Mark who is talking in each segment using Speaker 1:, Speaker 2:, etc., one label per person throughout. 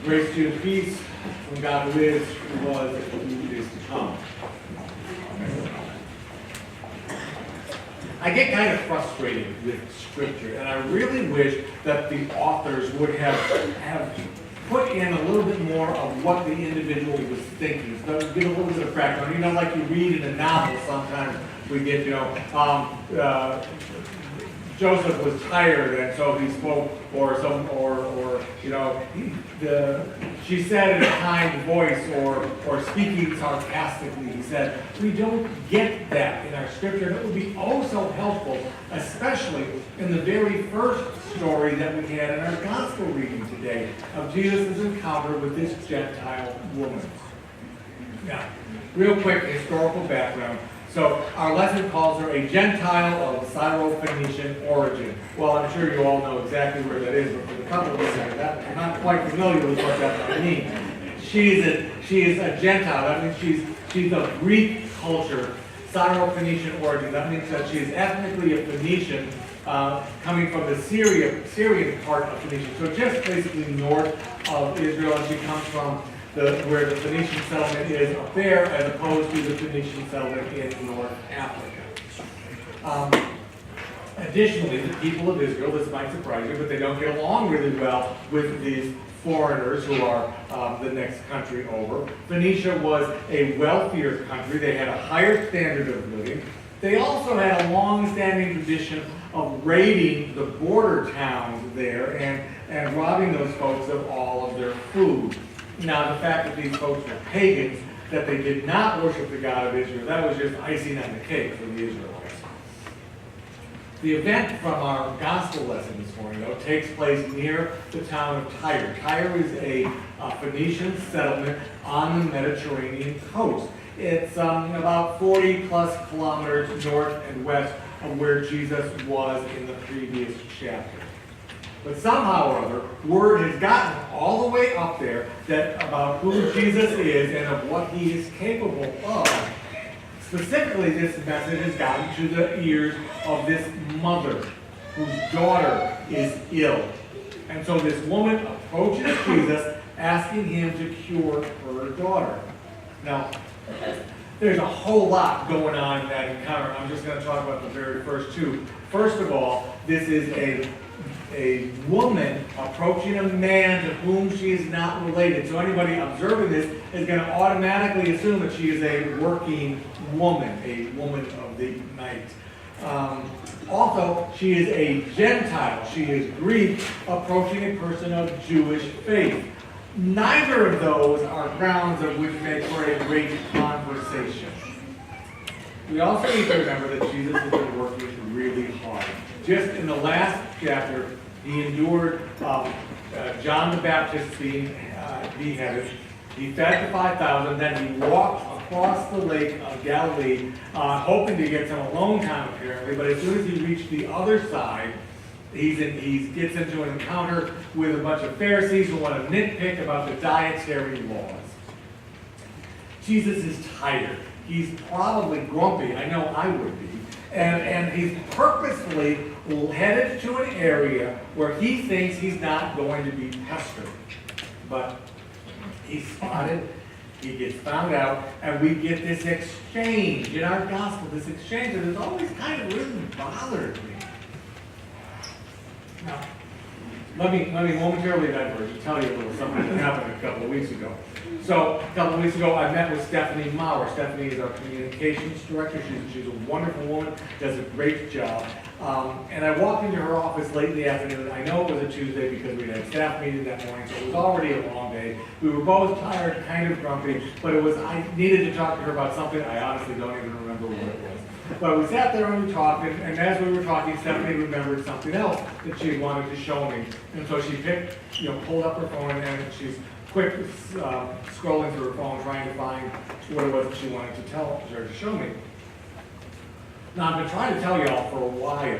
Speaker 1: Grace to you and peace from God who is, who was, and who is to come. I get kind of frustrated with Scripture, and I really wish that the authors would have put in a little bit more of what the individual was thinking. So give a little bit of background. You know, like you read in a novel, sometimes we get, Joseph was tired, and so he spoke, or she said in a kind voice, or speaking sarcastically. He said, we don't get that in our Scripture, and it would be oh so helpful, especially in the very first story that we had in our gospel reading today of Jesus' encounter with this Gentile woman. Now, real quick historical background. So our lesson calls her a Gentile of Syro-Phoenician origin. Well, I'm sure you all know exactly where that is, but for the couple of us that are not quite familiar with what that might mean, she is a Gentile. That means she's of Greek culture, Syro-Phoenician origin. That means that she is ethnically a Phoenician, coming from the Syrian part of Phoenicia. So just basically north of Israel, and she comes from where the Phoenician settlement is up there, as opposed to the Phoenician settlement in North Africa. Additionally, the people of Israel, this might surprise you, but they don't get along really well with these foreigners who are the next country over. Phoenicia was a wealthier country. They had a higher standard of living. They also had a long-standing tradition of raiding the border towns there and robbing those folks of all of their food. Now, the fact that these folks were pagans, that they did not worship the God of Israel, that was just icing on the cake for the Israelites. The event from our gospel lesson this morning, though, takes place near the town of Tyre. Tyre is a Phoenician settlement on the Mediterranean coast. It's about 40 plus kilometers north and west of where Jesus was in the previous chapter. But somehow or other, word has gotten all the way up there about who Jesus is and of what he is capable of. Specifically, this message has gotten to the ears of this mother whose daughter is ill. And so this woman approaches Jesus, asking him to cure her daughter. Now, there's a whole lot going on in that encounter. I'm just going to talk about the very first two. First of all, this is a woman approaching a man to whom she is not related. So anybody observing this is going to automatically assume that she is a working woman, a woman of the night. Also, she is a Gentile. She is Greek, approaching a person of Jewish faith. Neither of those are grounds of which make for a great conversation. We also need to remember that Jesus has been working really hard. Just in the last chapter, he endured John the Baptist being beheaded. He fed the 5,000, then he walked across the lake of Galilee, hoping to get some alone time apparently, but as soon as he reached the other side, he gets into an encounter with a bunch of Pharisees who want to nitpick about the dietary laws. Jesus is tired. He's probably grumpy. I know I would be. And he's purposefully headed to an area where he thinks he's not going to be pestered. But he's spotted, he gets found out, and we get this exchange in our gospel, this exchange that has always kind of really bothered me. Now, let me momentarily diverge and tell you a little something that happened a couple of weeks ago. So, a couple of weeks ago, I met with Stephanie Maurer. Stephanie is our communications director. She's a wonderful woman, does a great job. And I walked into her office late in the afternoon. I know it was a Tuesday because we had a staff meeting that morning, so it was already a long day. We were both tired, kind of grumpy, but I needed to talk to her about something. I honestly don't even remember what it was. But we sat there and we talked, and as we were talking, Stephanie remembered something else that she wanted to show me. And so she pulled up her phone, and she's quick scrolling through her phone, trying to find what it was that she wanted to show me. Now, I've been trying to tell y'all for a while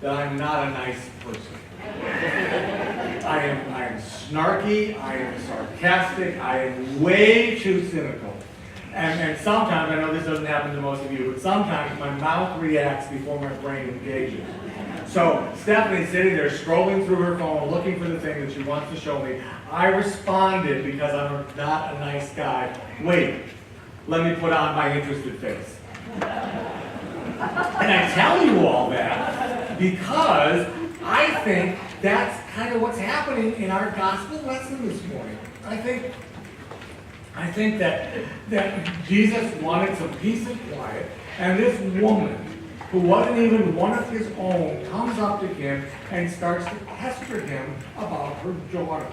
Speaker 1: that I'm not a nice person. I am snarky, I am sarcastic, I am way too cynical. And sometimes, I know this doesn't happen to most of you, but sometimes my mouth reacts before my brain engages. So Stephanie's sitting there scrolling through her phone, looking for the thing that she wants to show me. I responded because I'm not a nice guy. Wait, let me put on my interested face. And I tell you all that because I think that's kind of what's happening in our gospel lesson this morning. I think that Jesus wanted some peace and quiet, and this woman, who wasn't even one of his own, comes up to him and starts to pester him about her daughter.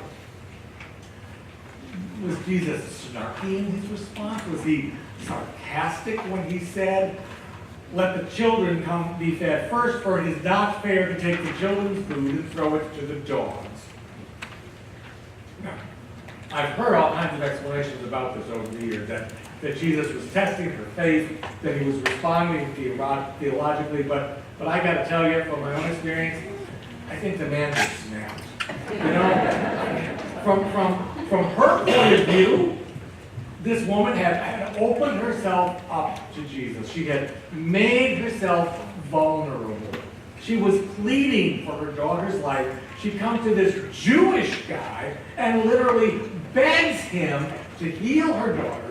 Speaker 1: Was Jesus snarky in his response? Was he sarcastic when he said, "Let the children come be fed first, for it is not fair to take the children's food and throw it to the dogs"? Now, I've heard all kinds of explanations about this over the years, that Jesus was testing her faith, that he was responding theologically, but I got to tell you from my own experience, I think the man just snapped. You know, from her point of view, this woman had opened herself up to Jesus. She had made herself vulnerable. She was pleading for her daughter's life. She comes to this Jewish guy and literally begs him to heal her daughter.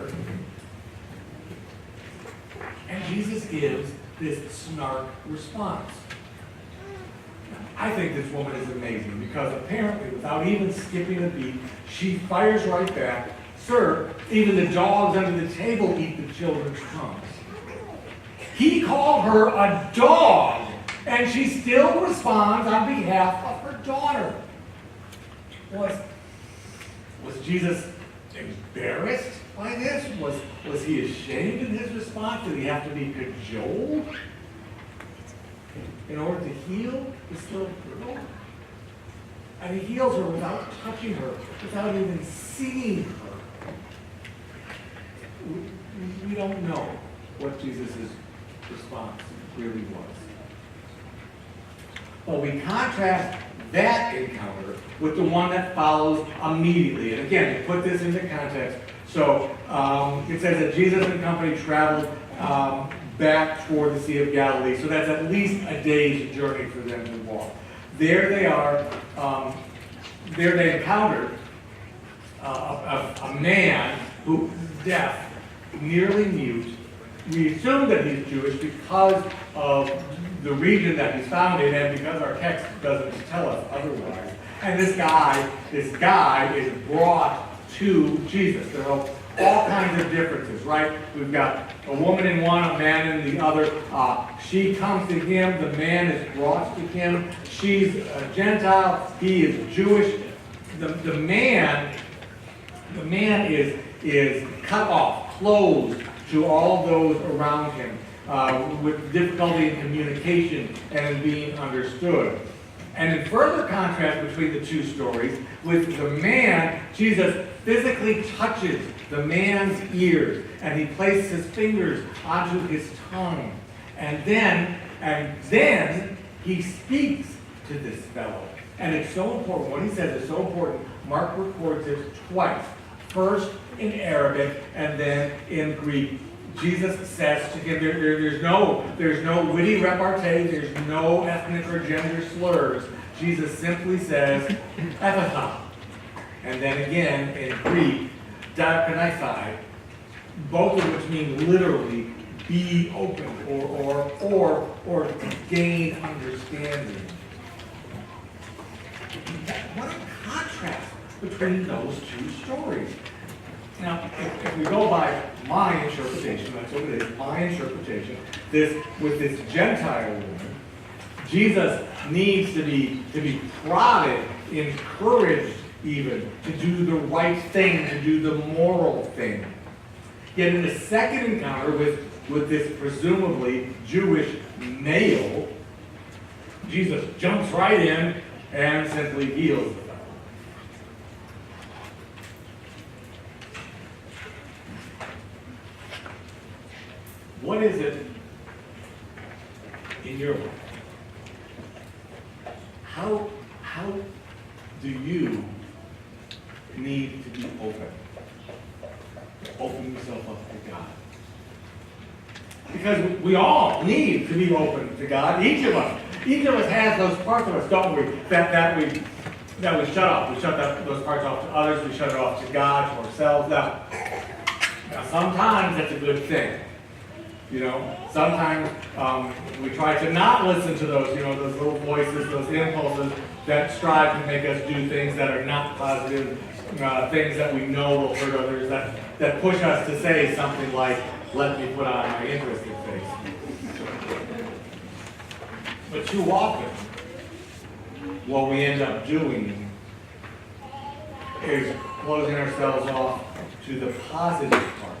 Speaker 1: And Jesus gives this snark response. I think this woman is amazing because apparently, without even skipping a beat, she fires right back. "Sir, even the dogs under the table eat the children's crumbs." He called her a dog, and she still responds on behalf of her daughter. Was Jesus embarrassed by this? Was he ashamed in his response? Did he have to be cajoled in order to heal this little girl? And he heals her without touching her, without even seeing her. We don't know what Jesus' response really was. But we contrast that encounter with the one that follows immediately. And again, to put this into context, so it says that Jesus and company traveled back toward the Sea of Galilee. So that's at least a day's journey for them to walk. There they are. There they encountered a man who is deaf, nearly mute. We assume that he's Jewish because of the region that he's found in, and because our text doesn't tell us otherwise. And this guy is brought to Jesus. There are all kinds of differences, right? We've got a woman in one, a man in the other. She comes to him. The man is brought to him. She's a Gentile. He is Jewish. The man is cut off, closed to all those around him, with difficulty in communication and in being understood. And in further contrast between the two stories, with the man, Jesus physically touches the man's ears, and he places his fingers onto his tongue. And then he speaks to this fellow. And it's so important. What he says is so important. Mark records it twice. First in Arabic and then in Greek. Jesus says to him, there's no witty repartee, there's no ethnic or gender slurs. Jesus simply says, Ephatha. And then again in Greek, diakonisai, both of which mean literally be open or to gain understanding. What a contrast between those two stories. Now, if we go by my interpretation, that's what it is, my interpretation, with this Gentile woman, Jesus needs to be prodded, encouraged even, to do the right thing, to do the moral thing. Yet in the second encounter with this presumably Jewish male, Jesus jumps right in and simply heals the fellow. What is it in your life? How do you need to be open? Open yourself up to God. Because we all need to be open to God. Each of us Each of us has those parts of us, don't we, that we shut off. We shut those parts off to others, we shut it off to God, to ourselves. Now sometimes that's a good thing. Sometimes we try to not listen to those, those little voices, those impulses that strive to make us do things that are not positive, things that we know will hurt others, that push us to say something like, let me put on my interested face. But too often, what we end up doing is closing ourselves off to the positive parts.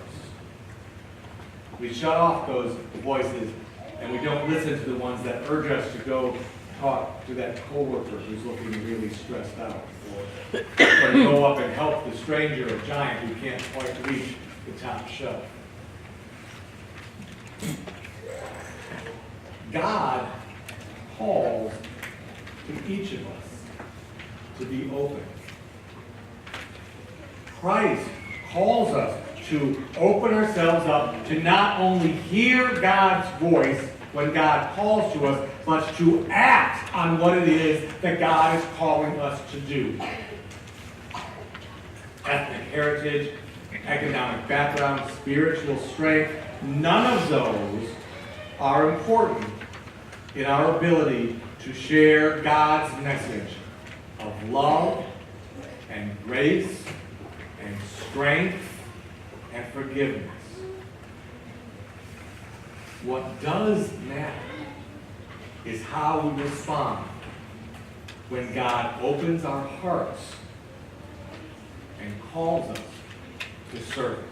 Speaker 1: We shut off those voices and we don't listen to the ones that urge us to go talk to that coworker who's looking really stressed out, or to go up and help the stranger, a giant who can't quite reach the top shelf. God calls to each of us to be open. Christ calls us to open ourselves up to not only hear God's voice when God calls to us, but to act on what it is that God is calling us to do. Ethnic heritage, economic background, spiritual strength, none of those are important in our ability to share God's message of love and grace and strength and forgiveness. What does matter is how we respond when God opens our hearts and calls us to serve.